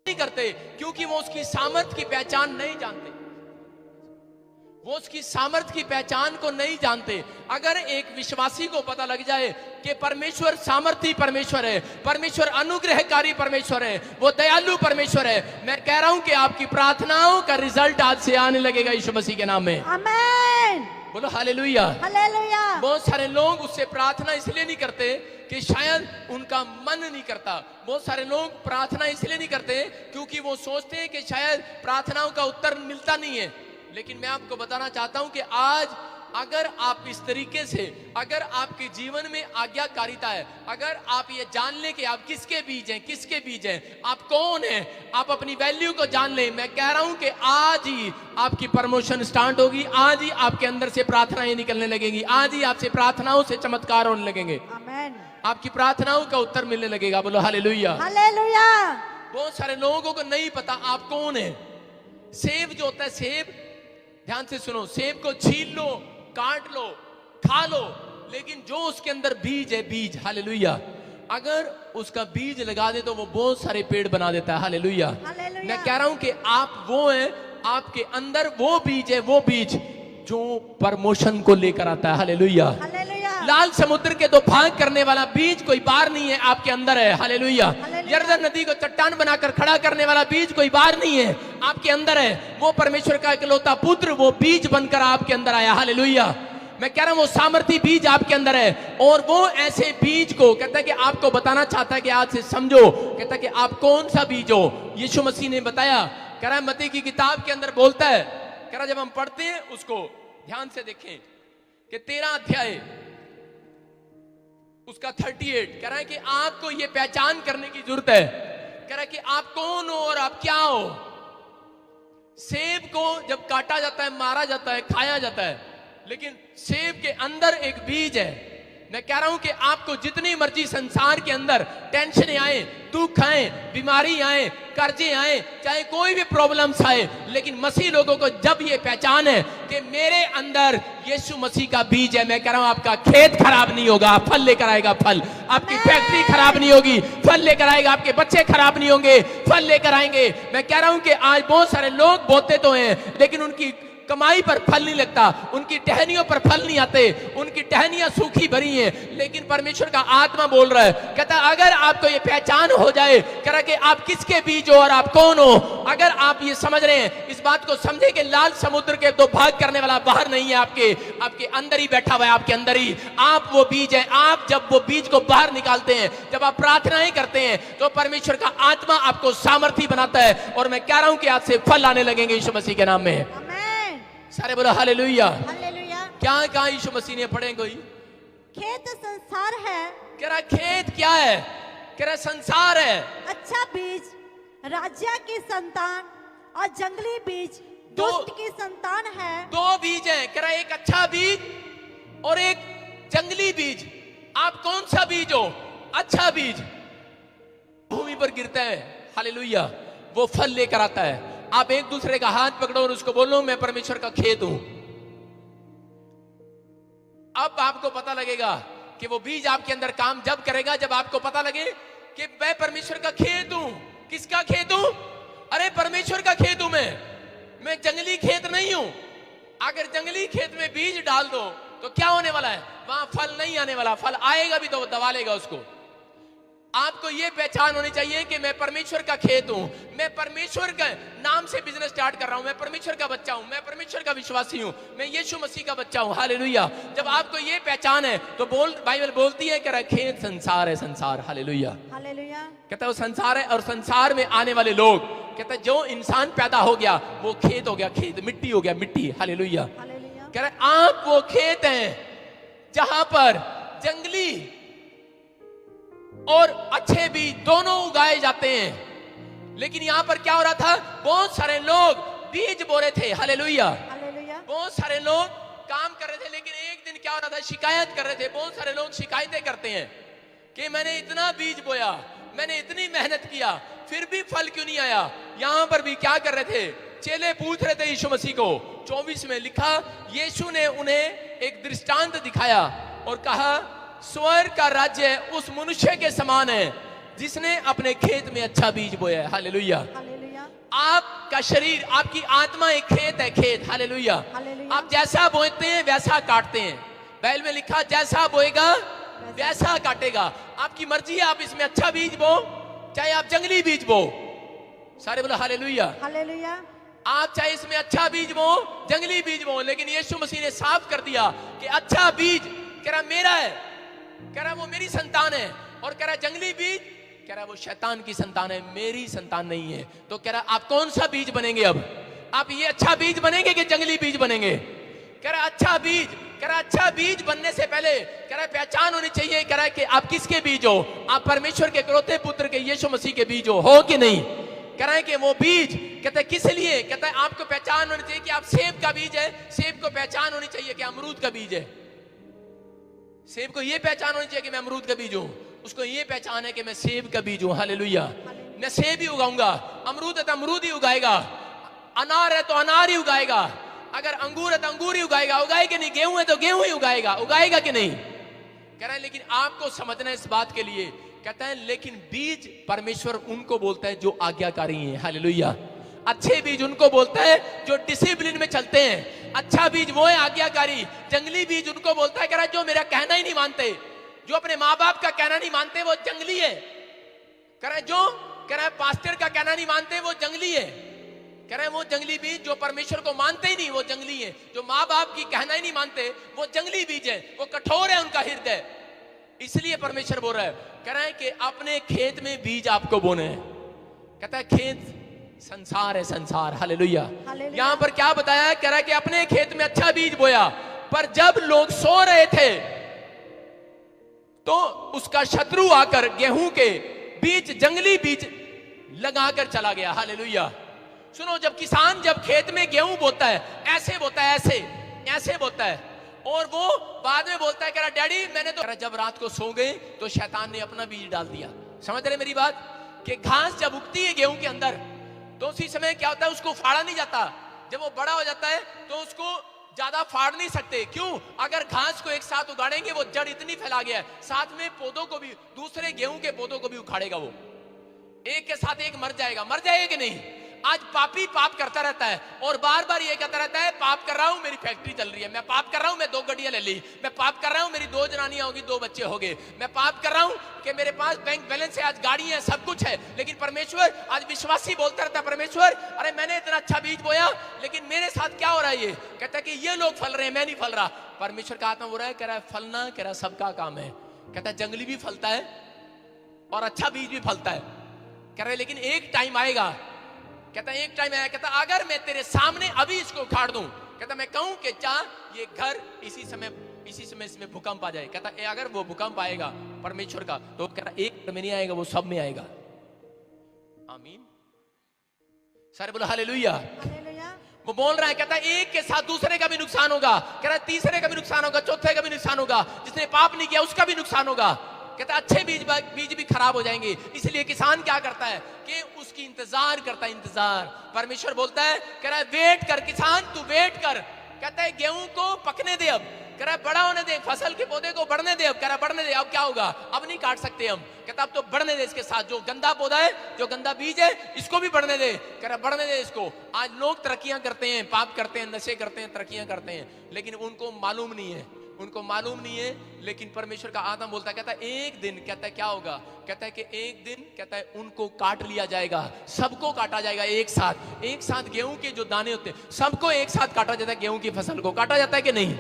नहीं करते, क्योंकि वो उसकी सामर्थ की पहचान नहीं जानते। वो उसकी सामर्थ की पहचान को नहीं जानते। अगर एक विश्वासी को पता लग जाए कि परमेश्वर सामर्थी परमेश्वर है, परमेश्वर अनुग्रहकारी परमेश्वर है, वो दयालु परमेश्वर है, मैं कह रहा हूं कि आपकी प्रार्थनाओं का रिजल्ट आज से आने लगेगा यीशु मसीह के नाम में। आमेन। बोलो हालेलुया। हालेलुया। बहुत सारे लोग उससे प्रार्थना इसलिए नहीं करते कि शायद उनका मन नहीं करता। बहुत सारे लोग प्रार्थना इसलिए नहीं करते क्योंकि वो सोचते हैं कि शायद प्रार्थनाओं का उत्तर मिलता नहीं है। लेकिन मैं आपको बताना चाहता हूं कि आज अगर आप इस तरीके से, अगर आपके जीवन में आज्ञाकारिता है, अगर आप ये जान लें कि आप किसके बीज हैं, किसके बीज हैं, आप कौन हैं, आप अपनी वैल्यू को जान लें, मैं कह रहा हूं कि आज ही आपकी प्रमोशन स्टार्ट होगी। आज ही आपके अंदर से प्रार्थनाएं निकलने लगेंगी। आज ही आपसे प्रार्थनाओं से चमत्कार होने लगेंगे। आमेन। आपकी प्रार्थनाओं का उत्तर मिलने लगेगा। बोलो हालेलुया। हालेलुया। बहुत सारे लोगों को नहीं पता आप कौन है। सेब जो होता है, सेब, ध्यान से सुनो, सेब को छील लो, काट लो, खा लो, लेकिन जो उसके अंदर बीज है, बीज, हालेलुया, अगर उसका बीज लगा दे तो वो बहुत सारे पेड़ बना देता है। हालेलुया। हालेलुया। मैं कह रहा हूं कि आप वो हैं, आपके अंदर वो बीज है, वो बीज जो प्रमोशन को लेकर आता है। हालेलुया। हालेलुया। लाल समुद्र के दो भाग करने वाला बीज कोई बाहर नहीं है, आपके अंदर है। हालेलुया। हालेलुया। यरदन नदी को चट्टान बनाकर खड़ा करने वाला बीज कोई बाहर नहीं है, आपके अंदर है। वो परमेश्वर का इकलौता पुत्र, वो बीज बनकर आपके अंदर आया। हालेलुया। मैं कह रहा हूं वो सामर्थी बीज आपके अंदर है, और वो ऐसे बीज को कहता है कि आपको बताना चाहता है कि आज से समझो, कहता है कि आप कौन सा बीज हो। यीशु मसीह ने बताया, कह रहा है मत्ती की किताब के अंदर बोलता है, कह रहा जब हम पढ़ते हैं उसको ध्यान से देखें कि 13 अध्याय उसका 38 कह रहा है कि आपको यह पहचान करने की जरूरत है। कह रहा है कि आप कौन हो और आप क्या हो। सेब को जब काटा जाता है, मारा जाता है, खाया जाता है, लेकिन सेब के अंदर एक बीज है। मैं कह रहा हूं कि आपको जितनी मर्जी संसार के अंदर टेंशन आए, दुख आए, बीमारी आए, कर्जे आए, चाहे कोई भी प्रॉब्लम्स आए, लेकिन मसीह लोगों को जब ये पहचान है कि मेरे अंदर यीशु मसीह का बीज है, मैं कह रहा हूं आपका खेत खराब नहीं होगा, फल लेकर आएगा फल। आपकी फैक्ट्री खराब नहीं होगी, फल लेकर आएगा। आपके बच्चे खराब नहीं होंगे, फल लेकर आएंगे। मैं कह रहा हूं कि आज बहुत सारे लोग बोते तो हैं, लेकिन उनकी कमाई पर फल नहीं लगता, उनकी टहनियों पर फल नहीं आते, उनकी टहनियां सूखी भरी हैं। लेकिन परमेश्वर का आत्मा बोल रहा है, कहता है अगर आपको ये पहचान हो जाए, कह रहा कि आप किसके बीज हो और आप कौन हो, अगर आप ये समझ रहे हैं, इस बात को समझे कि लाल समुद्र के दो भाग करने वाला बाहर नहीं है, आपके अंदर ही बैठा हुआ है, आपके अंदर ही आप वो बीज है। आप जब वो बीज को बाहर निकालते हैं, जब आप प्रार्थनाएं करते हैं, तो परमेश्वर का आत्मा आपको सामर्थी बनाता है, और मैं कह रहा हूं कि आज से फल आने लगेंगे यीशु मसीह के नाम में। सारे बोलो हालेलुया। हालेलुया। क्या कहा यीशु मसीह ने, पढ़े कोई? खेत संसार है। कह रहा खेत क्या है? कह रहा संसार है। अच्छा बीज राज्य की संतान और जंगली बीज दुष्ट की संतान है। दो बीज हैं। कह रहा एक अच्छा बीज और एक जंगली बीज। आप कौन सा बीज हो? अच्छा बीज भूमि पर गिरता है, हालेलुया, वो फल लेकर आता है। आप एक दूसरे का हाथ पकड़ो और उसको बोलो मैं परमेश्वर का खेत हूं। अब आपको पता लगेगा कि वो बीज आपके अंदर काम जब करेगा, जब आपको पता लगे कि मैं परमेश्वर का खेत हूं। किसका खेत हूं? अरे परमेश्वर का खेत हूं मैं जंगली खेत नहीं हूं। अगर जंगली खेत में बीज डाल दो तो क्या होने वाला है? वहां फल नहीं आने वाला, फल आएगा भी तो दबा लेगा उसको। आपको यह पहचान होनी चाहिए कि मैं परमेश्वर का खेत हूं, मैं परमेश्वर के नाम से बिजनेस स्टार्ट कर रहा हूं, मैं परमेश्वर का बच्चा हूं, मैं परमेश्वर का विश्वासी हूं, मैं यीशु मसीह का बच्चा हूं। हालेलुया। जब आपको यह पहचान है तो बाइबल बोलती है कि खेत संसार है, संसार। हालेलुया। हालेलुया। कहता है वो संसार है, और संसार में आने वाले लोग, कहता है जो इंसान पैदा हो गया वो खेत हो गया, खेत, मिट्टी हो गया, मिट्टी। हालेलुया। कह रहा है आप वो खेत हैं जहां पर जंगली और अच्छे बीज दोनों उगाए जाते हैं। लेकिन यहां पर क्या हो रहा था? बहुत सारे लोग बीज बो रहे थे। हालेलुया। बहुत सारे लोग काम कर रहे थे, लेकिन एक दिन क्या हो रहा था? शिकायत कर रहे थे। बहुत सारे लोग शिकायतें करते हैं कि मैंने इतना बीज बोया, मैंने इतनी मेहनत किया, फिर भी फल क्यों नहीं आया। यहां पर भी क्या कर रहे थे? चेले पूछ रहे थे यीशु मसीह को। 24 में लिखा, यीशु ने उन्हें एक दृष्टांत दिखाया और कहा स्वर्ग का राज्य उस मनुष्य के समान है जिसने अपने खेत में अच्छा बीज बोया है। हालेलुया। हालेलुया। आपका शरीर, आपकी आत्मा एक खेत है, खेत। हालेलुया। हालेलुया। आप जैसा बोते हैं वैसा काटते हैं। बाइबल में लिखा, जैसा बोएगा वैसा काटेगा। आपकी मर्जी है, आप इसमें अच्छा बीज बो चाहे आप जंगली बीज बो। सारे बोलो हालेलुया। हालेलुया। आप चाहे इसमें अच्छा बीज बो जंगली बीज बो, लेकिन यीशु मसीह ने साफ कर दिया कि अच्छा बीज कह रहा मेरा है, कह रहा वो मेरी संतान है, और कह रहा जंगली बीज कह रहा वो शैतान की संतान है, मेरी संतान नहीं है। तो कह रहा आप कौन सा बीज बनेंगे? अब आप ये अच्छा बीज बनेंगे कि जंगली बीज बनेंगे? कह रहा अच्छा बीज। कह रहा अच्छा बीज बनने से पहले कह रहा पहचान होनी चाहिए, कह रहा है कि आप किसके बीज हो? आप परमेश्वर के इकलौते पुत्र के यीशु मसीह के बीज हो कि नहीं? कह रहा है कि वो बीज कहता है किस लिए? कहता है आपको पहचान होनी चाहिए कि आप सेब का बीज है। सेब को पहचान होनी चाहिए कि अमरूद का बीज है। सेब को ये पहचान होनी चाहिए कि मैं अमरूद का बीज हूं। उसको ये पहचान है कि मैं सेब का बीज हूं। हालेलुया। मैं सेब ही उगाऊंगा। अमरूद है तो अमरूद ही उगाएगा, अनार है तो अनार ही उगाएगा, अगर अंगूर है तो अंगूर ही उगाएगा। उगाएगा नहीं? गेहूं है तो गेहूं ही उगाएगा। उगाएगा कि नहीं? कह रहा है लेकिन आपको समझना है इस बात के लिए, कहता है लेकिन बीज परमेश्वर उनको बोलता है जो आज्ञाकारी हैं। हालेलुया। अच्छे बीज उनको बोलता है जो डिसिप्लिन में चलते हैं। अच्छा बीज वो है आज्ञाकारी। जंगली बीज उनको बोलता है कह रहा है जो मेरा कहना ही नहीं मानते, जो अपने माँ बाप का कहना नहीं मानते, वो जंगली है। कह रहा है जो कह रहा है पास्टर का कहना नहीं मानते, वो जंगली है। कह रहे हैं वो जंगली बीज जो परमेश्वर को मानते ही नहीं, वो जंगली है। जो माँ बाप की कहना ही नहीं मानते, वो जंगली बीज है। वो कठोर है उनका हृदय। इसलिए परमेश्वर बोल रहा है, कह रहा है कि अपने खेत में बीज आपको बोने हैं। कहता है खेत संसार है, संसार। हालेलुया। यहां पर क्या बताया? कह रहा है कि अपने खेत में अच्छा बीज बोया, पर जब लोग सो रहे थे तो उसका शत्रु आकर गेहूं के बीज, जंगली बीज लगाकर चला गया। हालेलुया। सुनो, जब किसान जब खेत में गेहूं बोता है, ऐसे बोता है, ऐसे बोता है, और वो बाद में बोलता है कह रहा डैडी मैंने तो, जब रात को सो गए तो शैतान ने अपना बीज डाल दिया। समझ रहे मेरी बात? कि घास जब उगती है गेहूं के अंदर तो उसी समय क्या होता है, उसको फाड़ा नहीं जाता। जब वो बड़ा हो जाता है तो उसको ज्यादा फाड़ नहीं सकते। क्यों? अगर घास को एक साथ उगाड़ेंगे, वो जड़ इतनी फैला गया है, साथ में पौधों को भी, दूसरे गेहूं के पौधों को भी उखाड़ेगा। वो एक के साथ एक मर जाएगा। मर जाएगा कि नहीं? आज पापी पाप करता रहता है और बार बार ये कहता रहता है पाप कर रहा हूं, मेरी फैक्ट्री चल रही है, मैं पाप कर रहा हूं, मैं 2 गाड़ियां ले ली, मैं पाप कर रहा हूं, मेरी 2 जनानियां होगी, 2 बच्चे हो गए, मैं पाप कर रहा हूं कि मेरे पास बैंक बैलेंस है, आज गाड़ी है, सब कुछ है। लेकिन परमेश्वर, आज विश्वासी बोलता रहता है परमेश्वर अरे मैंने इतना अच्छा बीज बोया, लेकिन मेरे साथ क्या हो रहा है? ये कहता है कि ये लोग फल रहे हैं, मैं नहीं फल रहा। परमेश्वर का आत्मा बोल रहा है, कह रहा है फलना, कह रहा सबका काम है। कहता है जंगली भी फलता है और अच्छा बीज भी फलता है। कह रहे लेकिन एक टाइम आएगा, कहता एक टाइम आया, कहता अगर मैं तेरे सामने अभी इसको उखाड़ दूं, कहता मैं कहूं कि चाह ये घर इसी समय इसमें भूकंप आ जाए, कहता अगर वो भूकंप आएगा परमेश्वर का, तो कहता एक में नहीं आएगा, वो सब में आएगा। आमीन। सारे बोलो हालेलुया। वो बोल रहा है, कहता एक के साथ दूसरे का भी नुकसान होगा, कह रहा तीसरे का भी नुकसान होगा, चौथे का भी नुकसान होगा, जिसने पाप नहीं किया उसका भी नुकसान होगा। कहता अच्छे बीज भी खराब हो जाएंगे। इसलिए किसान क्या करता है कि उसकी इंतजार करता है, इंतजार। परमेश्वर बोलता है, कह रहा है वेट कर किसान, तू वेट कर। कहता है गेहूं को पकने दे, अब कह रहा है बड़ा होने दे, फसल के पौधे को बढ़ने दे। अब कह रहा है बढ़ने दे, अब क्या होगा? अब नहीं काट सकते हम। कहता अब तो बढ़ने दे इसके साथ, जो गंदा पौधा है, जो गंदा बीज है, इसको भी बढ़ने दे। कह रहा बढ़ने दे इसको। आज लोग तरक्कियां करते हैं, पाप करते हैं, नशे करते हैं, तरक्कियां करते हैं, लेकिन उनको मालूम नहीं है, उनको मालूम नहीं है। लेकिन परमेश्वर का आत्मा बोलता है, कहता है एक दिन, कहता है क्या होगा? कहता है कि एक दिन, कहता है उनको काट लिया जाएगा, सबको काटा जाएगा एक साथ। एक साथ गेहूं के जो दाने होते हैं सबको एक साथ काटा जाता है। गेहूं की फसल को काटा जाता है कि नहीं?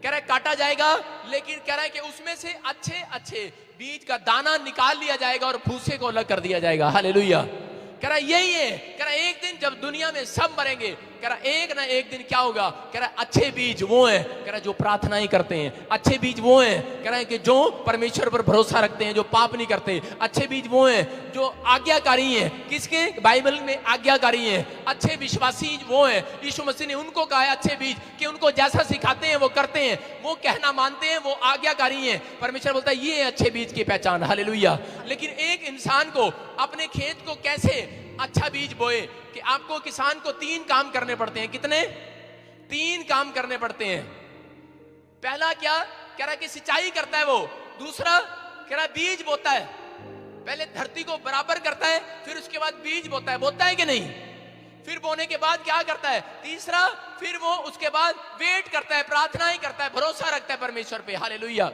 कह रहा है काटा जाएगा, लेकिन कह रहा है कि उसमें से अच्छे अच्छे बीज का दाना निकाल लिया जाएगा और भूसे को अलग कर दिया जाएगा। हालेलुया। कह रहा यही है। कह रहा एक दिन जब दुनिया में सब मरेंगे, कह रहा एक ना एक दिन क्या होगा? कह रहा अच्छे बीज वो हैं, कह रहा जो प्रार्थनाएं करते हैं। अच्छे बीज वो हैं, कह रहा है कि जो परमेश्वर पर भरोसा रखते हैं, जो पाप नहीं करते। अच्छे बीज वो हैं जो आज्ञाकारी हैं। किसके? बाइबल में आज्ञाकारी हैं। अच्छे विश्वासी वो हैं, यीशु मसीह ने उनको कहा है अच्छे बीज, कि उनको जैसा सिखाते हैं वो करते हैं, वो कहना मानते हैं, वो आज्ञाकारी हैं। परमेश्वर बोलता है ये है अच्छे बीज की पहचान। हालेलुया। लेकिन एक इंसान को अपने खेत को कैसे अच्छा बीज बोए, कि आपको किसान को 3 काम करने पड़ते हैं। कितने? 3 काम करने पड़ते हैं। पहला क्या? कह रहा कि सिंचाई करता है वो। दूसरा कह रहा बीज बोता है। पहले धरती को बराबर करता है, फिर उसके बाद बीज बोता है कि नहीं? फिर बोने के बाद क्या करता है? तीसरा, फिर वो उसके बाद वेट करता है, प्रार्थनाएं करता है, भरोसा रखता है परमेश्वर पे। हालेलुया।